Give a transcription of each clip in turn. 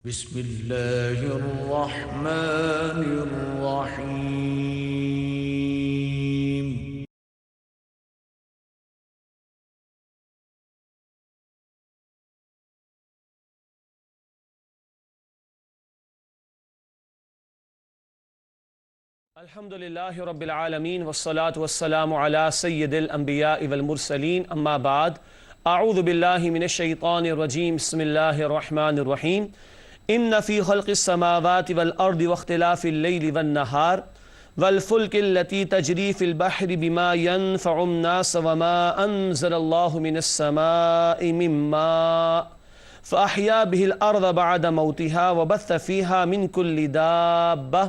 بسم اللہ الرحمن الرحیم۔ الحمدللہ رب العالمین والصلاة والسلام علی سید الانبیاء والمرسلین، اما بعد، اعوذ باللہ من الشیطان الرجیم، بسم اللہ الرحمن الرحیم۔ ان فی خلق السماوات والارض واختلاف اللیل والنہار والفلک التي تجری فی البحر بما ينفع الناس وما انزل اللہ من السماء من ماء فاحیا به الارض بعد موتها وبث فیہا من کل دابہ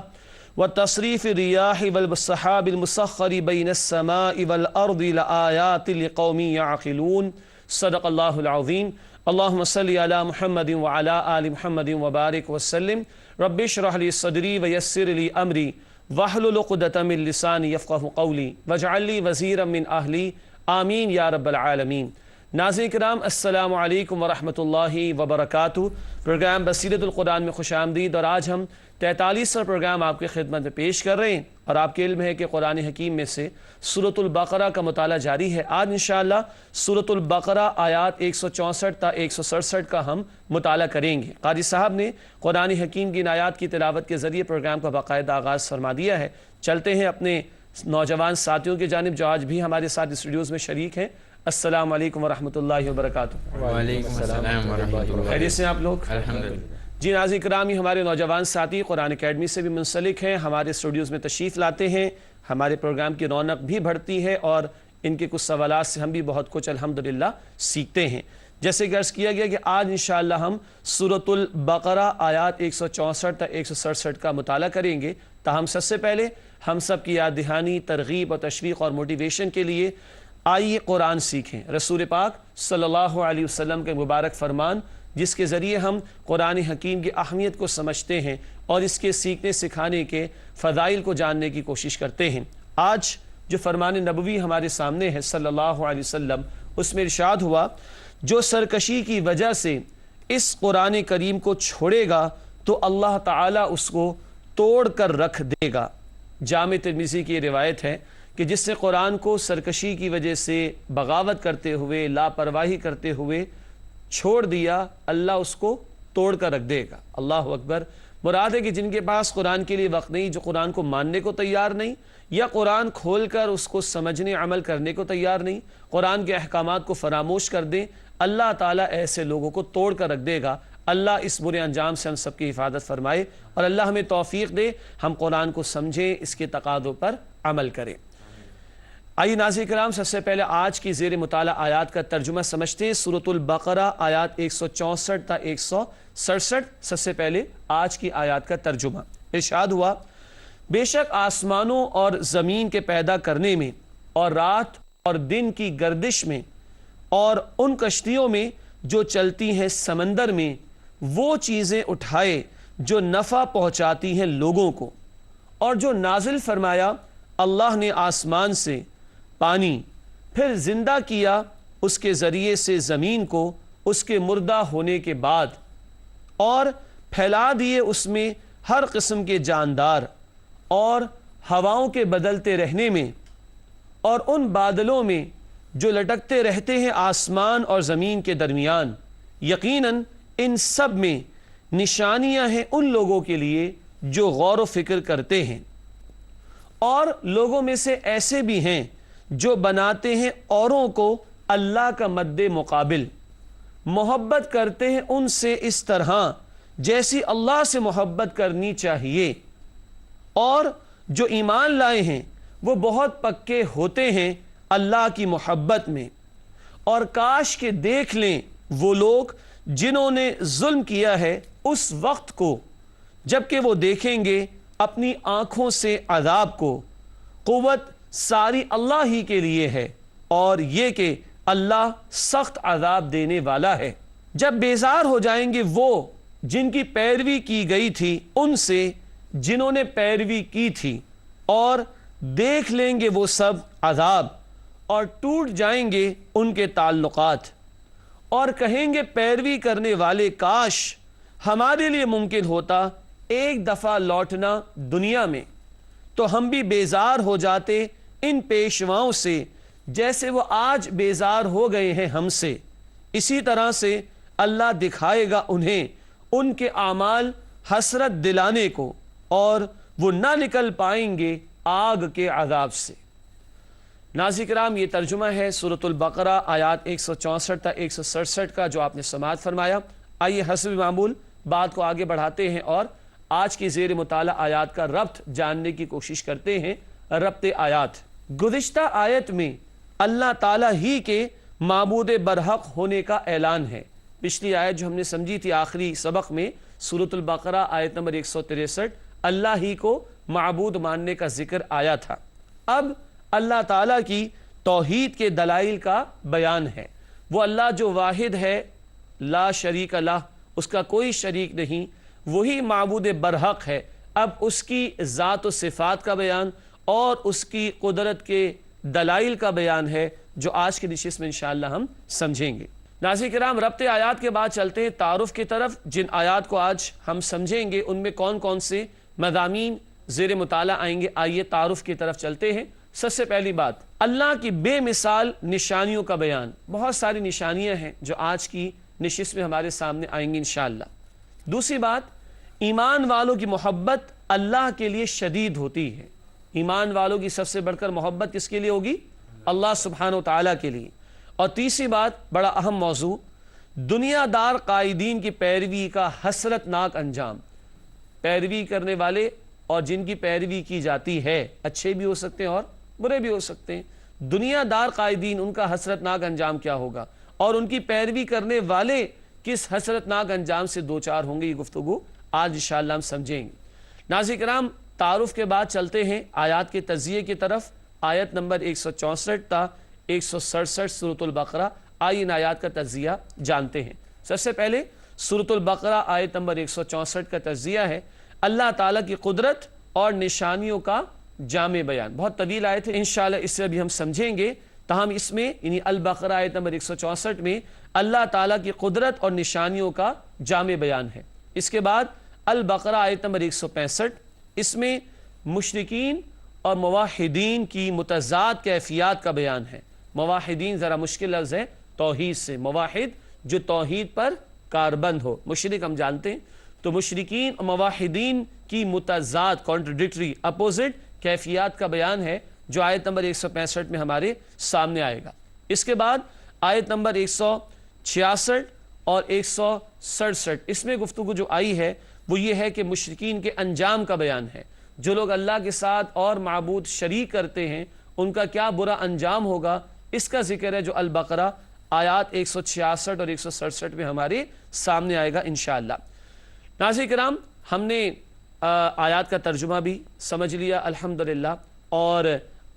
وتصریف الریاح والسحاب المسخر بین السماء والارض لآیات لقوم یعقلون۔ صدق اللہ العظیم۔ اللہم صلی علی محمد وعلی آل محمد وبارک وسلم۔ رب اشرح لی صدری ویسر لی امری واحلل عقدۃ من لسانی یفقہوا قولی واجعل لی وزیرا من اہلی آمین یا رب العالمین۔ ناظرین کرام، السلام علیکم ورحمۃ اللہ وبرکاتہ۔ پروگرام بصیرت القرآن میں خوش آمدید، اور آج ہم 43واں پروگرام آپ کی خدمت میں پیش کر رہے ہیں، اور آپ کے علم ہے کہ قرآن حکیم میں سے سورۃ البقرہ کا مطالعہ جاری ہے۔ آج انشاءاللہ سورۃ البقرہ آیات 164 تا 167 کا ہم مطالعہ کریں گے۔ قاری صاحب نے قرآن حکیم کی ان آیات کی تلاوت کے ذریعے پروگرام کا باقاعدہ آغاز فرما دیا ہے۔ چلتے ہیں اپنے نوجوان ساتھیوں کی جانب جو آج بھی ہمارے ساتھ اسٹوڈیوز میں شریک ہیں۔ السلام علیکم ورحمۃ اللہ وبرکاتہ۔ وعلیکم السلام ورحمۃ اللہ۔ خیریت سے آپ لوگ؟ الحمدللہ۔ جی ناظرین کرام، یہ ہمارے نوجوان ساتھی قرآن اکیڈمی سے بھی منسلک ہیں، ہمارے اسٹوڈیوز میں تشریف لاتے ہیں، ہمارے پروگرام کی رونق بھی بڑھتی ہے، اور ان کے کچھ سوالات سے ہم بھی بہت کچھ الحمدللہ سیکھتے ہیں۔ جیسے کہ عرض کیا گیا کہ آج انشاءاللہ ہم سورۃ البقرہ آیات 164 تا 167 کا مطالعہ کریں گے۔ تاہم سب سے پہلے ہم سب کی یاد دہانی، ترغیب اور تشویق اور موٹیویشن کے لیے آئیے قرآن سیکھیں۔ رسول پاک صلی اللہ علیہ وسلم کے مبارک فرمان جس کے ذریعے ہم قرآن حکیم کی اہمیت کو سمجھتے ہیں اور اس کے سیکھنے سکھانے کے فضائل کو جاننے کی کوشش کرتے ہیں۔ آج جو فرمان نبوی ہمارے سامنے ہے صلی اللہ علیہ وسلم، اس میں ارشاد ہوا، جو سرکشی کی وجہ سے اس قرآن کریم کو چھوڑے گا تو اللہ تعالیٰ اس کو توڑ کر رکھ دے گا۔ جامع ترمذی کی روایت ہے کہ جس نے قرآن کو سرکشی کی وجہ سے بغاوت کرتے ہوئے، لاپرواہی کرتے ہوئے چھوڑ دیا، اللہ اس کو توڑ کر رکھ دے گا۔ اللہ اکبر۔ مراد ہے کہ جن کے پاس قرآن کے لیے وقت نہیں، جو قرآن کو ماننے کو تیار نہیں، یا قرآن کھول کر اس کو سمجھنے عمل کرنے کو تیار نہیں، قرآن کے احکامات کو فراموش کر دیں، اللہ تعالیٰ ایسے لوگوں کو توڑ کر رکھ دے گا۔ اللہ اس برے انجام سے ہم سب کی حفاظت فرمائے، اور اللہ ہمیں توفیق دے ہم قرآن کو سمجھیں، اس کے تقاضوں پر عمل کریں۔ آئیے ناظرین کرام، سب سے پہلے آج کی زیر مطالعہ آیات کا ترجمہ سمجھتے ہیں۔ سورۃ البقرہ آیات 164 تا 167۔ سب سے پہلے آج کی آیات کا ترجمہ۔ ارشاد ہوا، بے شک آسمانوں اور زمین کے پیدا کرنے میں اور رات اور دن کی گردش میں اور ان کشتیوں میں جو چلتی ہیں سمندر میں، وہ چیزیں اٹھائے جو نفع پہنچاتی ہیں لوگوں کو، اور جو نازل فرمایا اللہ نے آسمان سے پانی، پھر زندہ کیا اس کے ذریعے سے زمین کو اس کے مردہ ہونے کے بعد، اور پھیلا دیے اس میں ہر قسم کے جاندار، اور ہواؤں کے بدلتے رہنے میں، اور ان بادلوں میں جو لٹکتے رہتے ہیں آسمان اور زمین کے درمیان، یقیناً ان سب میں نشانیاں ہیں ان لوگوں کے لیے جو غور و فکر کرتے ہیں۔ اور لوگوں میں سے ایسے بھی ہیں جو بناتے ہیں اوروں کو اللہ کا مد مقابل، محبت کرتے ہیں ان سے اس طرح جیسی اللہ سے محبت کرنی چاہیے، اور جو ایمان لائے ہیں وہ بہت پکے ہوتے ہیں اللہ کی محبت میں۔ اور کاش کہ دیکھ لیں وہ لوگ جنہوں نے ظلم کیا ہے اس وقت کو جب کہ وہ دیکھیں گے اپنی آنکھوں سے عذاب کو۔ قوت ساری اللہ ہی کے لیے ہے، اور یہ کہ اللہ سخت عذاب دینے والا ہے۔ جب بیزار ہو جائیں گے وہ جن کی پیروی کی گئی تھی ان سے جنہوں نے پیروی کی تھی، اور دیکھ لیں گے وہ سب عذاب، اور ٹوٹ جائیں گے ان کے تعلقات، اور کہیں گے پیروی کرنے والے کاش ہمارے لیے ممکن ہوتا ایک دفعہ لوٹنا دنیا میں تو ہم بھی بیزار ہو جاتے ان پیشواؤں سے جیسے وہ آج بیزار ہو گئے ہیں ہم سے۔ اسی طرح سے اللہ دکھائے گا انہیں ان کے اعمال حسرت دلانے کو، اور وہ نہ نکل پائیں گے آگ کے عذاب سے۔ ناظرین کرام، یہ ترجمہ ہے سورۃ البقرہ آیات 164 تا 167 کا جو آپ نے سماعت فرمایا۔ آئیے حسب معمول بات کو آگے بڑھاتے ہیں اور آج کی زیر مطالعہ آیات کا ربط جاننے کی کوشش کرتے ہیں۔ ربط آیات، گزشتہ آیت میں اللہ تعالیٰ ہی کے معبود برحق ہونے کا اعلان ہے۔ پچھلی آیت جو ہم نے سمجھی تھی آخری سبق میں، سورۃ البقرہ آیت نمبر 163، اللہ ہی کو معبود ماننے کا ذکر آیا تھا۔ اب اللہ تعالیٰ کی توحید کے دلائل کا بیان ہے۔ وہ اللہ جو واحد ہے، لا شریک لہ، اس کا کوئی شریک نہیں، وہی معبود برحق ہے۔ اب اس کی ذات و صفات کا بیان اور اس کی قدرت کے دلائل کا بیان ہے جو آج کی نشست میں انشاءاللہ ہم سمجھیں گے۔ ناظرین کرام، ربط آیات کے بعد چلتے ہیں تعارف کی طرف۔ جن آیات کو آج ہم سمجھیں گے ان میں کون کون سے مضامین زیر مطالعہ آئیں گے، آئیے تعارف کی طرف چلتے ہیں۔ سب سے پہلی بات، اللہ کی بے مثال نشانیوں کا بیان۔ بہت ساری نشانیاں ہیں جو آج کی نشست میں ہمارے سامنے آئیں گی انشاءاللہ۔ دوسری بات، ایمان والوں کی محبت اللہ کے لیے شدید ہوتی ہے۔ ایمان والوں کی سب سے بڑھ کر محبت کس کے لیے ہوگی؟ اللہ سبحانہ و تعالیٰ کے لیے۔ اور تیسری بات، بڑا اہم موضوع، دنیا دار قائدین کی پیروی کا حسرت ناک انجام۔ پیروی کرنے والے اور جن کی پیروی کی جاتی ہے، اچھے بھی ہو سکتے ہیں اور برے بھی ہو سکتے ہیں، دنیا دار قائدین، ان کا حسرت ناک انجام کیا ہوگا، اور ان کی پیروی کرنے والے کس حسرت ناک انجام سے دوچار ہوں گے، یہ گفتگو آج انشاءاللہ ہم سمجھیں گے۔ ناظرین کرام، تعارف کے بعد چلتے ہیں آیات کے تجزیے کی طرف۔ آیت نمبر 164 تا 167 سورۃ البقرہ، آئیے ان آیات کا تجزیہ جانتے ہیں۔ سب سے پہلے سورۃ البقرہ آیت نمبر 164 کا تجزیہ ہے اللہ تعالیٰ کی قدرت اور نشانیوں کا جامع بیان۔ بہت طویل آیت ہے، انشاءاللہ اس سے ابھی ہم سمجھیں گے، تاہم اس میں یعنی البقرہ آیت نمبر 164 میں اللہ تعالیٰ کی قدرت اور نشانیوں کا جامع بیان ہے۔ اس کے بعد البقرہ آیت نمبر 165، اس میں مشرکین اور موحدین کی متضاد کیفیات کا بیان ہے۔ موحدین ذرا مشکل لفظ ہے، توحید سے، موحد جو توحید پر کاربند ہو، مشرک ہم جانتے ہیں، تو مشرکین اور موحدین کی متضاد، کانٹرڈکٹری، اپوزٹ کیفیات کا بیان ہے جو آیت نمبر 165 میں ہمارے سامنے آئے گا۔ اس کے بعد آیت نمبر 166 اور 167، اس میں گفتگو جو آئی ہے وہ یہ ہے کہ مشرکین کے انجام کا بیان ہے۔ جو لوگ اللہ کے ساتھ اور معبود شریک کرتے ہیں ان کا کیا برا انجام ہوگا، اس کا ذکر ہے جو البقرہ آیات 166 اور 167 میں ہمارے سامنے آئے گا انشاءاللہ۔ ناظرین کرام، ہم نے آیات کا ترجمہ بھی سمجھ لیا الحمدللہ، اور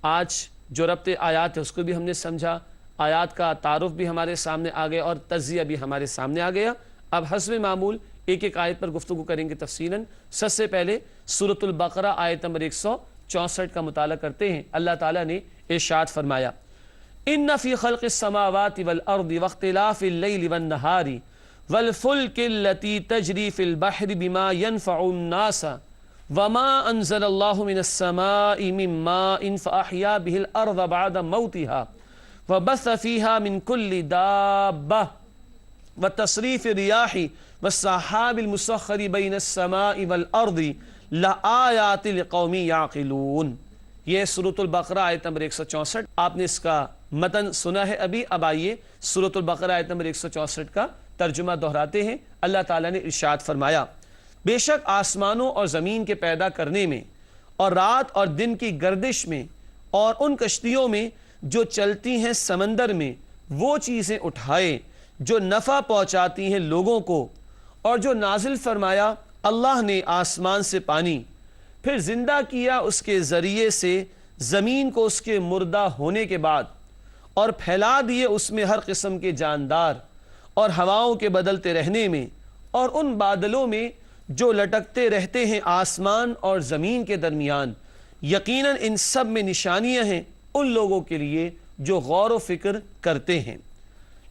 آج جو ربط آیات ہے اس کو بھی ہم نے سمجھا، آیات کا تعارف بھی ہمارے سامنے آ گیا اور تجزیہ بھی ہمارے سامنے آ گیا۔ اب حسب معمول ایک ایک آیت پر گفتگو کریں گے تفصیلاً۔ سب سے پہلے سورۃ البقرہ آیت نمبر 164 کا مطالعہ کرتے ہیں۔ اللہ تعالیٰ نے ارشاد فرمایا، ان فی خلق السماوات والارض واختلاف اللیل والنہار والفلک التی تجری فی البحر بما ينفع الناس وما انزل اللہ من السماء من ماء فاحیا به الارض بعد موتها وبث فیہا من کل دابہ وتصریف الریاح والسحاب المسخر بین السماء والارض لآیات لقوم یعقلون۔ یہ سورۃ البقرہ آیت نمبر 164، آپ نے اس کا متن سنا ہے ابھی۔ اب آئیے سورۃ البقرہ آیت نمبر 164 کا ترجمہ دہراتے ہیں۔ اللہ تعالیٰ نے ارشاد فرمایا، بے شک آسمانوں اور زمین کے پیدا کرنے میں اور رات اور دن کی گردش میں اور ان کشتیوں میں جو چلتی ہیں سمندر میں وہ چیزیں اٹھائے جو نفع پہنچاتی ہیں لوگوں کو، اور جو نازل فرمایا اللہ نے آسمان سے پانی، پھر زندہ کیا اس کے ذریعے سے زمین کو اس کے مردہ ہونے کے بعد، اور پھیلا دیے اس میں ہر قسم کے جاندار، اور ہواؤں کے بدلتے رہنے میں اور ان بادلوں میں جو لٹکتے رہتے ہیں آسمان اور زمین کے درمیان، یقیناً ان سب میں نشانیاں ہیں ان لوگوں کے لیے جو غور و فکر کرتے ہیں۔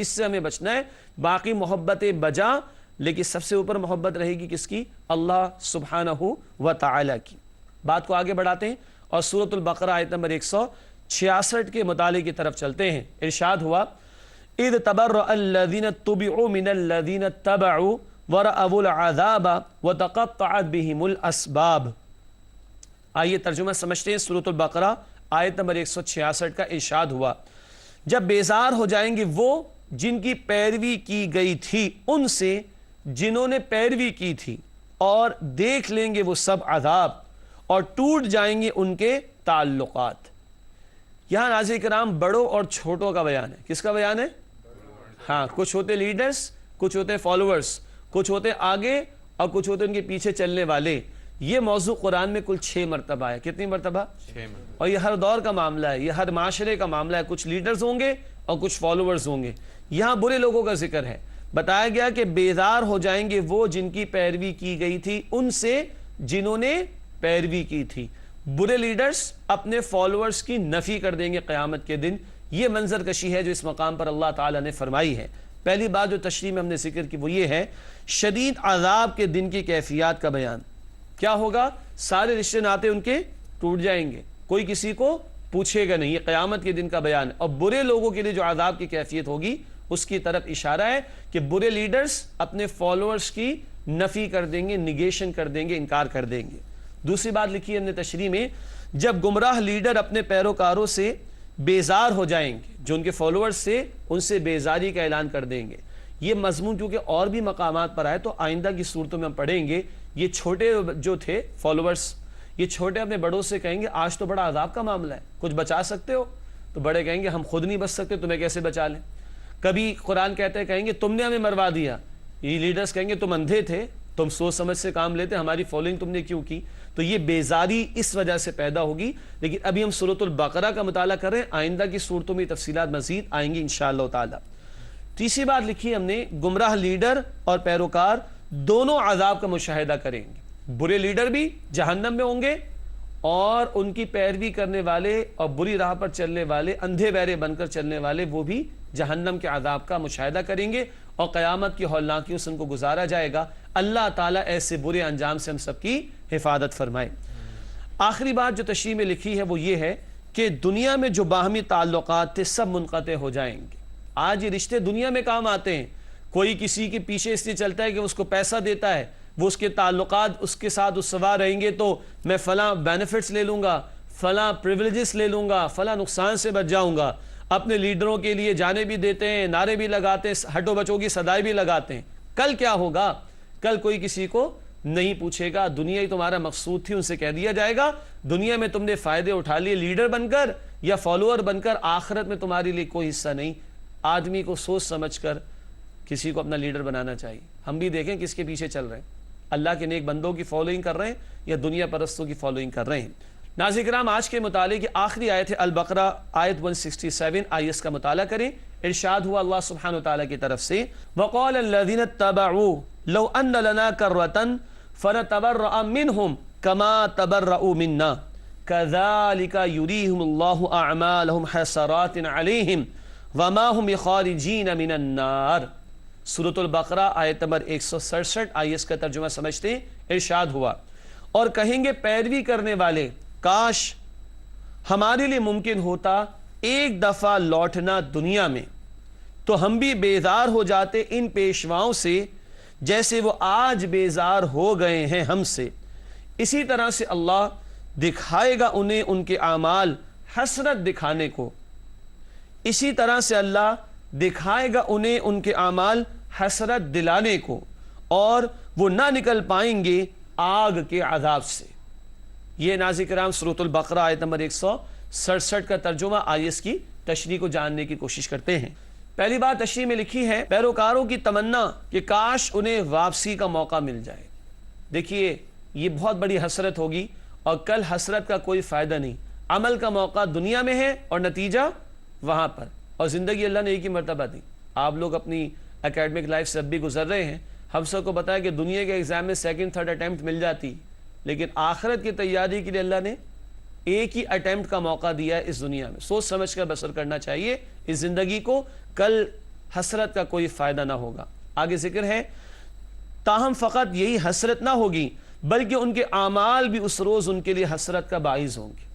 اس سے ہمیں بچنا ہے. باقی محبتیں بجا، لیکن سب سے اوپر محبت رہے گی کس کی؟ اللہ سبحانہ و تعالی کی. بات کو آگے بڑھاتے ہیں اور سورۃ البقرہ آیت نمبر 166 کے مطالعے کی طرف چلتے ہیں. ارشاد ہوا اذ تبرأ الذین اتبعوا من الذین اتبعوا ورأوا العذاب وتقطعت بهم الاسباب. آئیے ترجمہ سمجھتے ہیں. سورۃ البقرہ آیت نمبر 166 کا ارشاد ہوا جب بیزار ہو جائیں گے وہ جن کی پیروی کی گئی تھی ان سے جنہوں نے پیروی کی تھی، اور دیکھ لیں گے وہ سب عذاب اور ٹوٹ جائیں گے ان کے تعلقات. یہاں ناظرین کرام بڑوں اور چھوٹوں کا بیان ہے. کس کا بیان ہے؟ ہاں، کچھ ہوتے لیڈرز، کچھ ہوتے فالوورز، کچھ ہوتے آگے اور کچھ ہوتے ان کے پیچھے چلنے والے. یہ موضوع قرآن میں کل 6 مرتبہ ہے. کتنی مرتبہ؟ 6 مرتبہ. اور یہ ہر دور کا معاملہ ہے، یہ ہر معاشرے کا معاملہ ہے. کچھ لیڈرز ہوں گے اور کچھ فالوورز ہوں گے. یہاں برے لوگوں کا ذکر ہے. بتایا گیا کہ بیزار ہو جائیں گے وہ جن کی پیروی کی گئی تھی ان سے جنہوں نے پیروی کی تھی. برے لیڈرز اپنے فالوورز کی نفی کر دیں گے قیامت کے دن. یہ منظر کشی ہے جو اس مقام پر اللہ تعالیٰ نے فرمائی ہے. پہلی بات جو تشریح میں ہم نے ذکر کی وہ یہ ہے شدید عذاب کے دن کی کیفیات کا بیان. کیا ہوگا؟ سارے رشتے ناتے ان کے ٹوٹ جائیں گے، کوئی کسی کو پوچھے گا نہیں. یہ قیامت کے دن کا بیان ہے. اور برے لوگوں کے لیے جو عذاب کی کیفیت ہوگی اس کی طرف اشارہ ہے کہ برے لیڈرز اپنے فالوورز کی نفی کر دیں گے، نگیشن کر دیں گے، انکار کر دیں گے. دوسری بات لکھی ہے ہم نے تشریح میں جب گمراہ لیڈر اپنے پیروکاروں سے بیزار ہو جائیں گے، جو ان کے فالوورز سے ان سے بیزاری کا اعلان کر دیں گے. یہ مضمون کیونکہ اور بھی مقامات پر آئے تو آئندہ کی صورتوں میں ہم پڑھیں گے. یہ چھوٹے جو تھے فالوورز، یہ چھوٹے اپنے بڑوں سے کہیں گے آج تو بڑا عذاب کا معاملہ ہے، کچھ بچا سکتے ہو؟ تو بڑے کہیں گے ہم خود نہیں بچ سکتے، تمہیں کیسے بچا لیں. کبھی قرآن کہتے ہیں کہیں گے تم نے ہمیں مروا دیا. یہ لیڈرز کہیں گے تم اندھے تھے، تم سوچ سمجھ سے کام لیتے، ہماری فالوئنگ تم نے کیوں کی؟ تو یہ بیزاری اس وجہ سے پیدا ہوگی. لیکن ابھی ہم سورۃ البقرہ کا مطالعہ کر رہے ہیں، آئندہ کی صورتوں میں تفصیلات مزید آئیں گی انشاءاللہ تعالی. تیسری بات لکھی ہم نے گمراہ لیڈر اور پیروکار دونوں عذاب کا مشاہدہ کریں گے. برے لیڈر بھی جہنم میں ہوں گے اور ان کی پیروی کرنے والے اور بری راہ پر چلنے والے اندھے بہرے بن کر چلنے والے وہ بھی جہنم کے عذاب کا مشاہدہ کریں گے اور قیامت کی ہولناکیوں سے ان کو گزارا جائے گا. اللہ تعالیٰ ایسے برے انجام سے ہم سب کی حفاظت فرمائے. آخری بات جو تشریح میں لکھی ہے وہ یہ ہے کہ دنیا میں جو باہمی تعلقات تھے سب منقطع ہو جائیں گے. آج یہ رشتے دنیا میں کام آتے ہیں. کوئی کسی کے پیچھے اس لیے چلتا ہے کہ اس کو پیسہ دیتا ہے، وہ اس کے تعلقات اس کے ساتھ استوار رہیں گے تو میں فلاں بینیفٹس لے لوں گا، فلاں پریویلیجز لے لوں گا، فلاں نقصان سے بچ جاؤں گا. اپنے لیڈروں کے لیے جانے بھی دیتے ہیں، نعرے بھی لگاتے ہیں، ہٹو بچوں کی صدائیں بھی لگاتے ہیں. کل کیا ہوگا؟ کل کوئی کسی کو نہیں پوچھے گا. دنیا ہی تمہارا مقصود تھی، ان سے کہہ دیا جائے گا دنیا میں تم نے فائدے اٹھا لیے لیڈر بن کر یا فالوور بن کر، آخرت میں تمہارے لیے کوئی حصہ نہیں. آدمی کو سوچ سمجھ کر کسی کو اپنا لیڈر بنانا چاہیے. ہم بھی دیکھیں کس کے پیچھے چل رہے ہیں، اللہ کے نیک بندوں کی فالوئنگ کر رہے ہیں یا دنیا پرستوں کی فالوئنگ کر رہے ہیں. ناظرین کرام آج کے مطالعے کی آخری آیت ہے البقرہ آیت 167. آئیے اس کا مطالعہ کریں. ارشاد ہوا اللہ سبحانہ وتعالی کی طرف سے وقال الذين اتبعوا لو ان لنا كرة فنتبرأ منهم كما تبرأوا منا كذلك يريهم الله اعمالهم حسرات عليهم وما هم بخارجين من النار. سورۃ البقرہ آیت نمبر 167. آئیے اس کا ترجمہ سمجھتے ہیں. ارشاد ہوا اور کہیں گے پیروی کرنے والے کاش ہمارے لیے ممکن ہوتا ایک دفعہ لوٹنا دنیا میں تو ہم بھی بیزار ہو جاتے ان پیشواؤں سے جیسے وہ آج بیزار ہو گئے ہیں ہم سے. اسی طرح سے اللہ دکھائے گا انہیں ان کے اعمال حسرت دکھانے کو. اسی طرح سے اللہ دکھائے گا انہیں ان کے اعمال حسرت دلانے کو اور وہ نہ نکل پائیں گے آگ کے عذاب سے. یہ ناظرین کرام سورۃ البقرہ آیت نمبر 167 کا ترجمہ. آئیے اس کی تشریح کو جاننے کی کوشش کرتے ہیں. پہلی بات تشریح میں لکھی ہے پیروکاروں کی تمنا کہ کاش انہیں واپسی کا موقع مل جائے. دیکھیے یہ بہت بڑی حسرت ہوگی اور کل حسرت کا کوئی فائدہ نہیں. عمل کا موقع دنیا میں ہے اور نتیجہ وہاں پر، اور زندگی اللہ نے ایک ہی مرتبہ دی. آپ لوگ اپنی اکیڈمک لائف سے اب بھی گزر رہے ہیں. ہم سب کو بتایا کہ دنیا کے ایگزام میں سیکنڈ تھرڈ اٹیمپٹ مل جاتی، لیکن آخرت کی تیاری کے لیے اللہ نے ایک ہی اٹیمپٹ کا موقع دیا ہے اس دنیا میں. سوچ سمجھ کر بسر کرنا چاہیے اس زندگی کو. کل حسرت کا کوئی فائدہ نہ ہوگا. آگے ذکر ہے تاہم فقط یہی حسرت نہ ہوگی بلکہ ان کے اعمال بھی اس روز ان کے لیے حسرت کا باعث ہوں گے.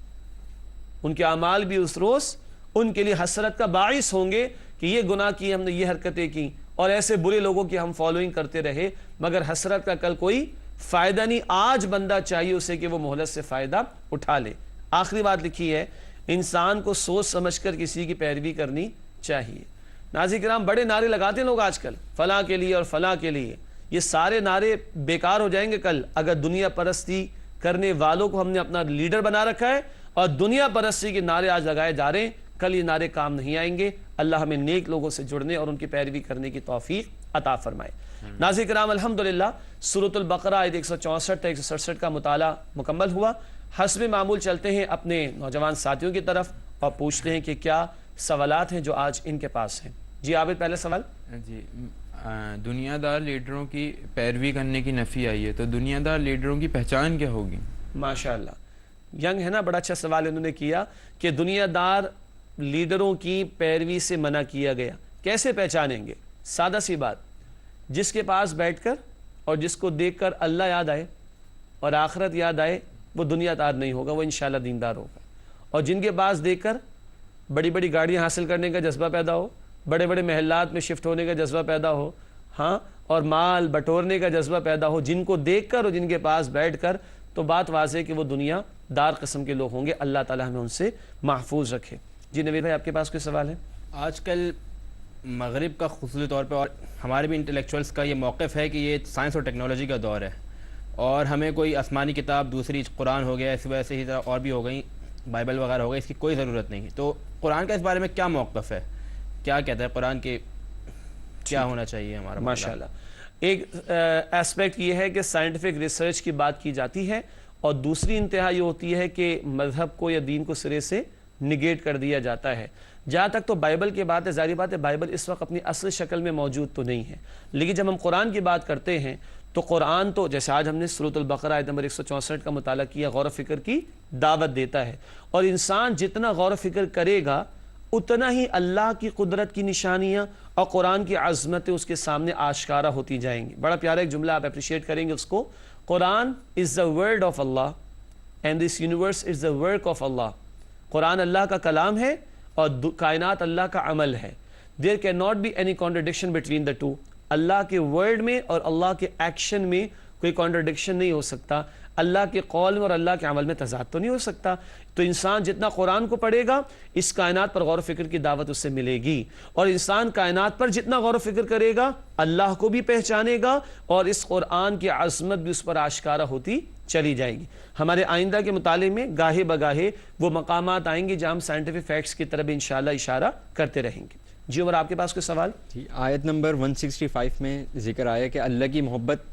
ان کے اعمال بھی اس روز ان کے لیے حسرت کا باعث ہوں گے کہ یہ گناہ کی ہم نے، یہ حرکتیں کی اور ایسے برے لوگوں کی ہم فالوئنگ کرتے رہے، مگر حسرت کا کل کوئی فائدہ نہیں. آج بندہ چاہیے اسے کہ وہ مہلت سے فائدہ اٹھا لے. آخری بات لکھی ہے انسان کو سوچ سمجھ کر کسی کی پیروی کرنی چاہیے. ناظرین کرام، بڑے نعرے لگاتے ہیں لوگ آج کل، فلاں کے لیے اور فلاں کے لیے. یہ سارے نعرے بیکار ہو جائیں گے کل اگر دنیا پرستی کرنے والوں کو ہم نے اپنا لیڈر بنا رکھا ہے اور دنیا پرستی کے نعرے آج لگائے جا رہے ہیں. کل یہ نعرے کام نہیں آئیں گے. اللہ ہمیں نیک لوگوں سے جڑنے اور ان کی پیروی کرنے کی توفیق عطا فرمائے. ناظرین کرام، الحمدللہ سورۃ البقرہ آیت 164 تا 167 کا مطالعہ مکمل ہوا. حسب معمول چلتے ہیں اپنے نوجوان ساتھیوں کی طرف اور پوچھتے ہیں کہ کیا سوالات ہیں جو آج ان کے پاس ہیں. جی عابد، پہلے سوال. جی، دنیا دار لیڈروں کی پیروی کرنے کی نفی آئی ہے، تو دنیا دار لیڈروں کی پہچان کیا ہوگی؟ ماشاءاللہ، ینگ ہے نا، بڑا اچھا سوال انہوں نے کیا کہ دنیا دار لیڈروں کی پیروی سے منع کیا گیا، کیسے پہچانیں گے؟ سادہ سی بات، جس کے پاس بیٹھ کر اور جس کو دیکھ کر اللہ یاد آئے اور آخرت یاد آئے وہ دنیا دار نہیں ہوگا، وہ انشاءاللہ دیندار ہوگا. اور جن کے پاس دیکھ کر بڑی بڑی گاڑیاں حاصل کرنے کا جذبہ پیدا ہو، بڑے بڑے محلات میں شفٹ ہونے کا جذبہ پیدا ہو، ہاں، اور مال بٹورنے کا جذبہ پیدا ہو، جن کو دیکھ کر اور جن کے پاس بیٹھ کر، تو بات واضح ہے کہ وہ دنیا دار قسم کے لوگ ہوں گے. اللہ تعالیٰ ہمیں ان سے محفوظ رکھے. جی نویر بھائی، آپ کے پاس کوئی سوال ہے؟ آج کل مغرب کا خصوصی طور پہ اور ہمارے بھی انٹلیکچوئلس کا یہ موقف ہے کہ یہ سائنس اور ٹیکنالوجی کا دور ہے اور ہمیں کوئی آسمانی کتاب دوسری قرآن ہو گیا، اس وجہ سے ہی اور بھی ہو گئی، بائبل وغیرہ ہو گئی، اس کی کوئی ضرورت نہیں. تو قرآن کا اس بارے میں کیا موقف ہے؟ کیا کہتا ہے قرآن کے کیا ہونا چاہیے ہمارا؟ ماشاءاللہ، ایک ایسپیکٹ یہ ہے کہ سائنٹیفک ریسرچ کی بات کی جاتی ہے اور دوسری انتہا یہ ہوتی ہے کہ مذہب کو یا دین کو سرے سے نگیٹ کر دیا جاتا ہے. جہاں تک تو بائبل کی بات ہے، ظاہری بات ہے بائبل اس وقت اپنی اصل شکل میں موجود تو نہیں ہے، لیکن جب ہم قرآن کی بات کرتے ہیں تو قرآن تو جیسے آج ہم نے سورۃ البقرہ آیت نمبر 164 کا مطالعہ کیا، غور و فکر کی دعوت دیتا ہے. اور انسان جتنا غور و فکر کرے گا اتنا ہی اللہ کی قدرت کی نشانیاں اور قرآن کی عظمتیں اس کے سامنے آشکارا ہوتی جائیں گی. بڑا پیارا ایک جملہ آپ اپریشیٹ کریں گے اس کو، Quran is the word of Allah and this universe is the work of Allah. قرآن اللہ کا کلام ہے اور کائنات اللہ کا عمل ہے. There can not be any contradiction between the two. اللہ کے ورڈ میں اور اللہ کے ایکشن میں کوئی کانٹرڈکشن نہیں ہو سکتا. اللہ کے قول میں اور اللہ کے عمل میں تضاد تو نہیں ہو سکتا. تو انسان جتنا قرآن کو پڑھے گا اس کائنات پر غور و فکر کی دعوت اس سے ملے گی، اور انسان کائنات پر جتنا غور و فکر کرے گا اللہ کو بھی پہچانے گا اور اس قرآن کی عظمت بھی اس پر آشکارا ہوتی چلی جائے گی. ہمارے آئندہ کے مطالعے میں گاہے بگاہے وہ مقامات آئیں گے جہاں ہم سائنٹیفک فیکٹس کی طرف انشاءاللہ اشارہ کرتے رہیں گے. جی عمر، آپ کے پاس کوئی سوال؟ جی، آیت نمبر 165 میں ذکر آیا کہ اللہ کی محبت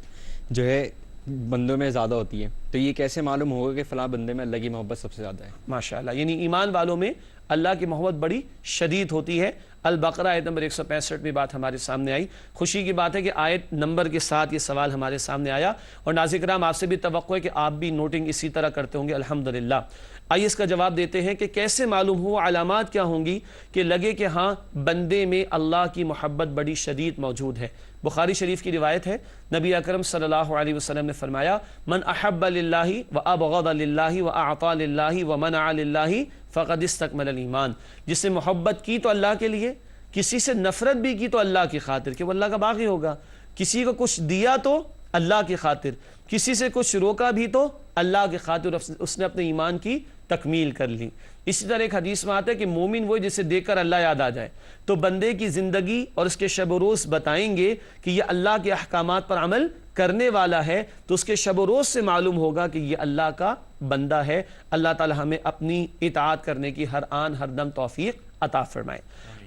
جو ہے بندوں میں زیادہ ہوتی ہے، تو یہ کیسے معلوم ہوگا کہ فلاں بندے میں اللہ کی محبت سب سے زیادہ ہے؟ ماشاءاللہ، یعنی ایمان والوں میں اللہ کی محبت بڑی شدید ہوتی ہے. البقرہ آیت نمبر 165 میں بات ہمارے سامنے آئی. خوشی کی بات ہے کہ آیت نمبر کے ساتھ یہ سوال ہمارے سامنے آیا اور ناظرین کرام آپ سے بھی توقع ہے کہ آپ بھی نوٹنگ اسی طرح کرتے ہوں گے الحمدللہ. آئیے اس کا جواب دیتے ہیں کہ کیسے معلوم ہو، علامات کیا ہوں گی کہ لگے کہ ہاں بندے میں اللہ کی محبت بڑی شدید موجود ہے. بخاری شریف کی روایت ہے، نبی اکرم صلی اللہ علیہ وسلم نے فرمایا، من احب للہ وابغض للہ واعطى للہ ومنع للہ فقد استکمل الایمان. جس سے محبت کی تو اللہ کے لیے، کسی سے نفرت بھی کی تو اللہ کی خاطر کہ وہ اللہ کا باغی ہوگا، کسی کو کچھ دیا تو اللہ کی خاطر، کسی سے کچھ روکا بھی تو اللہ کی خاطر، اس نے اپنے ایمان کی تکمیل کر لی. اسی طرح ایک حدیث میں آتا ہے کہ مومن وہ جسے دیکھ کر اللہ یاد آ جائے. تو بندے کی زندگی اور اس کے شب و روز بتائیں گے کہ یہ اللہ کے احکامات پر عمل کرنے والا ہے، تو اس کے شب و روز سے معلوم ہوگا کہ یہ اللہ کا بندہ ہے. اللہ تعالی ہمیں اپنی اطاعت کرنے کی ہر آن ہر دم توفیق عطا فرمائے.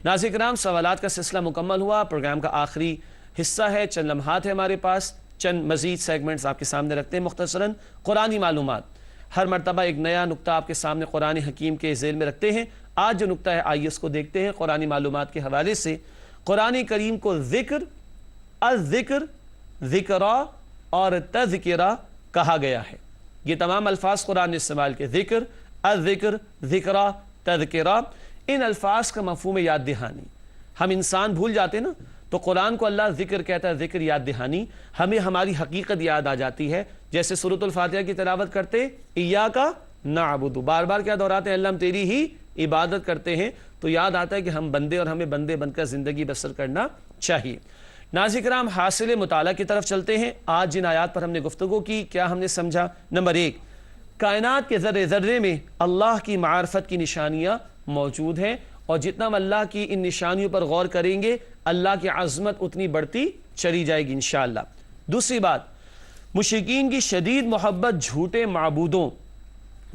ناظرین کرام، سوالات کا سلسلہ مکمل ہوا. پروگرام کا آخری حصہ ہے، چند لمحات ہے ہمارے پاس، چند مزید سیگمنٹس آپ کے سامنے رکھتے ہیں. مختصراً قرآنی معلومات، ہر مرتبہ ایک نیا نقطہ آپ کے سامنے قرآن حکیم کے ذیل میں رکھتے ہیں. آج جو نقطہ ہے آئیے اس کو دیکھتے ہیں. قرآنی معلومات کے حوالے سے قرآن کریم کو ذکر، الذکر، ذکرہ اور تذکرہ کہا گیا ہے. یہ تمام الفاظ قرآن نے استعمال کے، ذکر، الذکر، ذکرہ، تذکرہ. ان الفاظ کا مفہوم یاد دہانی، ہم انسان بھول جاتے نا، تو قرآن کو اللہ ذکر کہتا ہے، ذکر یاد دہانی، ہمیں ہماری حقیقت یاد آ جاتی ہے. جیسے سورۃ الفاتحہ کی تلاوت کرتے ایاک نعبد، بار بار کیا دہراتے ہیں، اللہ ہم تیری ہی عبادت کرتے ہیں، تو یاد آتا ہے کہ ہم بندے اور ہمیں بندے بن کر زندگی بسر کرنا چاہیے. ناظرین کرام، حاصل مطالعہ کی طرف چلتے ہیں. آج جن آیات پر ہم نے گفتگو کی، کیا ہم نے سمجھا؟ نمبر 1، کائنات کے ذرے ذرے میں اللہ کی معرفت کی نشانیاں موجود ہیں، اور جتنا ہم اللہ کی ان نشانیوں پر غور کریں گے اللہ کی عظمت اتنی بڑھتی چلی جائے گی انشاءاللہ. دوسری بات، مشرکین کی شدید محبت جھوٹے معبودوں،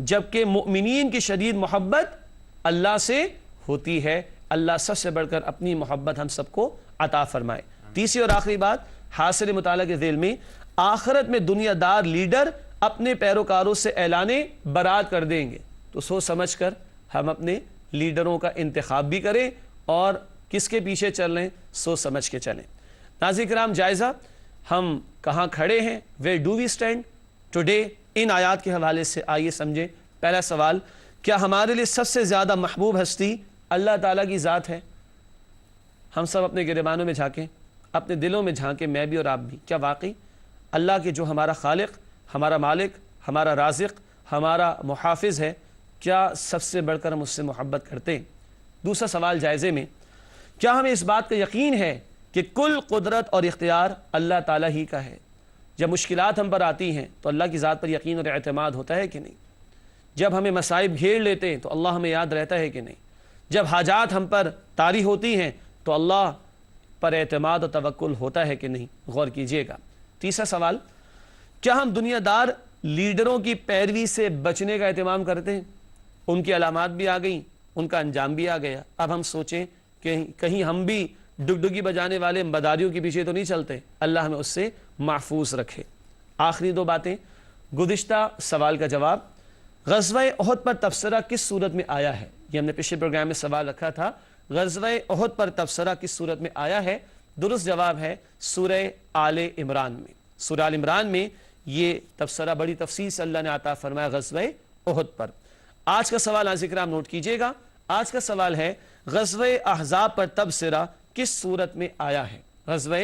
جبکہ مؤمنین کی شدید محبت اللہ سے ہوتی ہے. اللہ سب سے بڑھ کر اپنی محبت ہم سب کو عطا فرمائے. تیسری اور آخری بات، حاصل مطالعہ کے ذیل میں، آخرت میں دنیا دار لیڈر اپنے پیروکاروں سے اعلان برات کر دیں گے، تو سوچ سمجھ کر ہم اپنے لیڈروں کا انتخاب بھی کریں، اور کس کے پیچھے چل رہے ہیں سوچ سمجھ کے چلیں. ناظرین کرام، جائزہ، ہم کہاں کھڑے ہیں، where do we stand today, ان آیات کے حوالے سے آئیے سمجھیں. پہلا سوال، کیا ہمارے لیے سب سے زیادہ محبوب ہستی اللہ تعالیٰ کی ذات ہے؟ ہم سب اپنے گریبانوں میں جھانکیں، اپنے دلوں میں جھانکیں، میں بھی اور آپ بھی. کیا واقعی اللہ کے جو ہمارا خالق، ہمارا مالک، ہمارا رازق، ہمارا محافظ ہے، کیا سب سے بڑھ کر ہم اس سے محبت کرتے ہیں؟ دوسرا سوال جائزے میں، کیا ہمیں اس بات کا یقین ہے کہ کل قدرت اور اختیار اللہ تعالیٰ ہی کا ہے؟ جب مشکلات ہم پر آتی ہیں تو اللہ کی ذات پر یقین اور اعتماد ہوتا ہے کہ نہیں؟ جب ہمیں مصائب گھیر لیتے ہیں تو اللہ ہمیں یاد رہتا ہے کہ نہیں؟ جب حاجات ہم پر طاری ہوتی ہیں تو اللہ پر اعتماد اور توکل ہوتا ہے کہ نہیں؟ غور کیجئے گا. تیسرا سوال، کیا ہم دنیا دار لیڈروں کی پیروی سے بچنے کا اہتمام کرتے ہیں؟ ان کی علامات بھی آ گئیں، ان کا انجام بھی آ گیا، اب ہم سوچیں کہ کہیں ہم بھی ڈگڈگی بجانے والے مداریوں کے پیچھے تو نہیں چلتے. اللہ ہمیں اس سے محفوظ رکھے. آخری دو باتیں. گزشتہ سوال کا جواب، غزوہ احد پر تبصرہ کس صورت میں آیا ہے؟ یہ ہم نے پچھلے پروگرام میں سوال رکھا تھا، غزوہ احد پر تبصرہ کس صورت میں آیا ہے؟ درست جواب ہے سورہ آل عمران میں. سورہ آل عمران میں یہ تبصرہ بڑی تفصیل سے اللہ نے عطا فرمایا غزوہ احد پر. آج کا سوال ناظرین کرام نوٹ کیجئے گا. آج کا سوال ہے، غزوہ احزاب پر تبصرہ کس صورت میں آیا ہے؟ غزوہ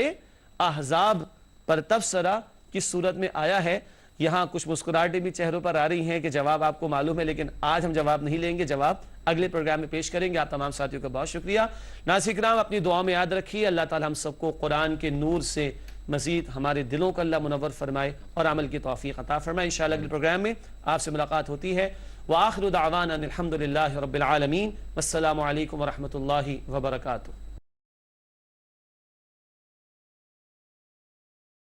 احزاب پر تبصرہ کس صورت میں آیا ہے؟ یہاں کچھ مسکراہٹیں بھی چہروں پر آ رہی ہیں کہ جواب آپ کو معلوم ہے، لیکن آج ہم جواب نہیں لیں گے، جواب اگلے پروگرام میں پیش کریں گے. آپ تمام ساتھیوں کا بہت شکریہ. ناظرین کرام، اپنی دعا میں یاد رکھیے، اللہ تعالی ہم سب کو قرآن کے نور سے مزید ہمارے دلوں کو اللہ منور فرمائے اور عمل کی توفیق عطا فرمائے. انشاءاللہ اگلے پروگرام میں آپ سے ملاقات ہوتی ہے. وآخر دعوانا الحمد للہ رب العالمین. والسلام علیکم ورحمۃ اللہ وبرکاتہ.